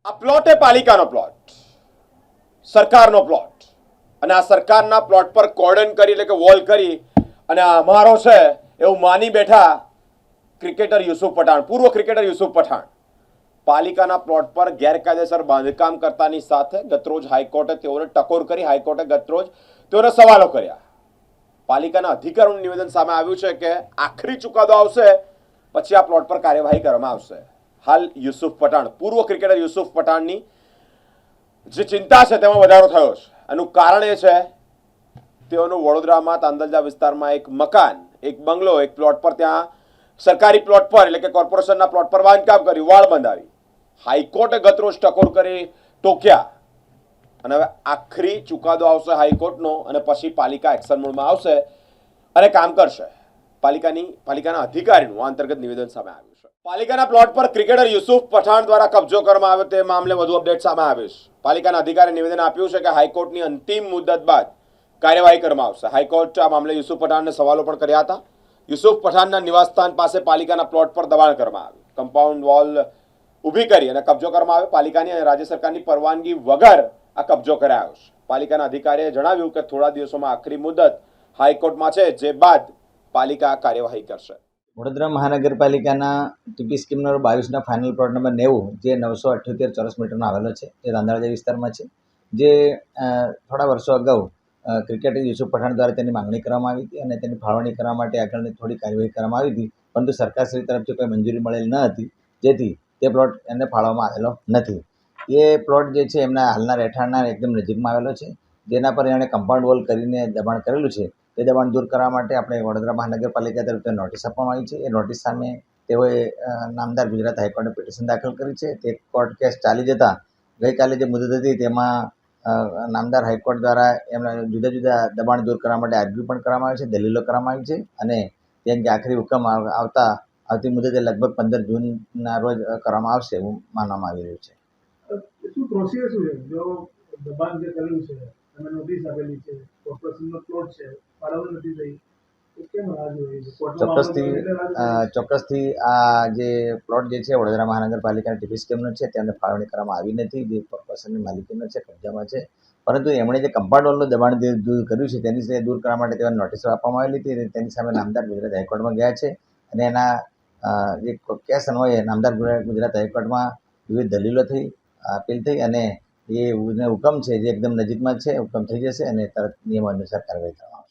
આ પ્લોટ એ પાલિકાનો પ્લોટ, સરકારનો પ્લોટ, અને આ સરકારના પ્લોટ પર કોર્ડન કરી એટલે કે વોલ કરી અને આ અમારો છે એવું માની બેઠા ક્રિકેટર યુસુફ પઠાણ, પૂર્વ ક્રિકેટર યુસુફ પઠાણ પાલિકાના પ્લોટ પર ગેરકાયદેસર બાંધકામ કરતાની સાથે ગતરોજ હાઈકોર્ટે તેઓને ટકોર કરી. હાઈકોર્ટે ગતરોજ તેઓને સવાલો કર્યા. પાલિકાના અધિકારીનું નિવેદન સામે આવ્યું છે કે આખરી ચુકાદો આવશે પછી આ પ્લોટ પર કાર્યવાહી કરવામાં આવશે. હાલ યુસુફ પઠાણ, પૂર્વ ક્રિકેટર યુસુફ પઠાણની જે ચિંતા છે તેમાં વધારો થયો છે. એનું કારણ એ છે તેઓનું વડોદરામાં તાંદલજા વિસ્તારમાં એક મકાન, એક બંગલો, એક પ્લોટ પર, ત્યાં સરકારી પ્લોટ પર એટલે કે કોર્પોરેશનના પ્લોટ પર બાંધકામ કર્યું, વાળ બંધાવી. હાઈકોર્ટે ગતરોજ ટકોર કરી ટોક્યા અને હવે આખરી ચુકાદો આવશે હાઈકોર્ટનો અને પછી પાલિકા એક્શન મોડમાં આવશે અને કામ કરશે. પાલિકાના અધિકારીનું આ અંતર્ગત નિવેદન સામે આવ્યું છે. પાલિકાના પ્લોટ પર ક્રિકેટર યુસુફ પઠાણ દ્વારા કબજો કરવામાં આવ્યો તે મામલે વધુ અપડેટ સામે આવ્યું છે. પાલિકાના અધિકારીએ નિવેદન આપ્યું છે કે હાઈકોર્ટની અંતિમ મુદત બાદ કાર્યવાહી કરવામાં આવશે. હાઈકોર્ટે આ મામલે યુસુફ પઠાણને સવાલો પણ કર્યા હતા. યુસુફ પઠાણના નિવાસસ્થાન પાસે પાલિકાના પ્લોટ પર દબાણ કરવામાં આવ્યું, કમ્પાઉન્ડ વોલ ઊભી કરી અને કબજો કરવામાં આવ્યો. પાલિકાની અને રાજ્ય સરકારની પરવાનગી વગર આ કબજો કરાયો છે. પાલિકાના અધિકારીએ જણાવ્યું કે થોડા દિવસોમાં આખરી મુદત હાઈકોર્ટમાં છે, જે બાદ પાલિકા કાર્યવાહી કરશે. વડોદરા મહાનગરપાલિકાના ટીપી સ્કીમ નંબર 22ના ફાઇનલ પ્લોટ નંબર 90 જે 978 ચોરસ મીટરનો આવેલો છે, તે તાંદલજા વિસ્તારમાં છે. જે થોડા વર્ષો અગાઉ ક્રિકેટર યુસુફ પઠાણ દ્વારા તેની માંગણી કરવામાં આવી હતી અને તેની ફાળવણી કરવા માટે આગળની થોડી કાર્યવાહી કરવામાં આવી હતી, પરંતુ સરકારશ્રી તરફથી કોઈ મંજૂરી મળેલ ન હતી, જેથી તે પ્લોટ એને ફાળવવામાં આવેલો નથી. એ પ્લોટ જે છે એમના હાલના રહેઠાણના એકદમ નજીકમાં આવેલો છે, જેના પર એણે કમ્પાઉન્ડ વોલ કરીને દબાણ કરેલું છે. તે દબાણ દૂર કરવા માટે આપણે વડોદરા મહાનગરપાલિકા તરફથી નોટિસ આપવામાં આવી છે. એ નોટિસ સામે તેઓએ નામદાર ગુજરાત હાઈકોર્ટે પિટિશન દાખલ કરી છે. તે કોર્ટ કેસ ચાલી જતાં ગઈકાલે જે મુદત હતી તેમાં નામદાર હાઈકોર્ટ દ્વારા એમના જુદા જુદા દબાણ દૂર કરવા માટે આર્ગ્યુ પણ કરવામાં આવે છે, દલીલો કરવામાં આવી છે અને તે અંગે આખરી હુકમ આવતી મુદતે લગભગ 15 જૂનના રોજ કરવામાં આવશે એવું માનવામાં આવી રહ્યું છે. શું પ્રોસિજર શું છે? જો દબાણ જે કર્યું છે અને નોટિસ આપેલી છે, કોર્પોરેશનનો પ્લોટ છે, ફાળવણી નથી થઈ, તો કેમ રાહ જોઈ છે? ચોક્કસથી આ જે પ્લોટ જે છે વડોદરા મહાનગરપાલિકાના ટીપી સ્કીમનો છે, તેને ફાળવણી કરવામાં આવી નથી. જે કોર્પોરેશનની માલિકીનો છે, કબજામાં છે, પરંતુ એમણે જે કમ્પાઉન્ડ વોલનું દબાણ દૂર કર્યું છે તેની દૂર કરવા માટે તેઓને નોટિસો આપવામાં આવેલી હતી. તેની સામે નામદાર ગુજરાત હાઈકોર્ટમાં ગયા છે અને એના જે કેસ અન્વયે નામદાર ગુજરાત હાઈકોર્ટમાં વિવિધ દલીલો થઈ, અપીલ થઈ અને એ હુકમ છે જે એકદમ નજીકમાં છે, હુકમ થઈ જશે અને તરત નિયમ અનુસાર કાર્યવાહી કરવામાં આવશે.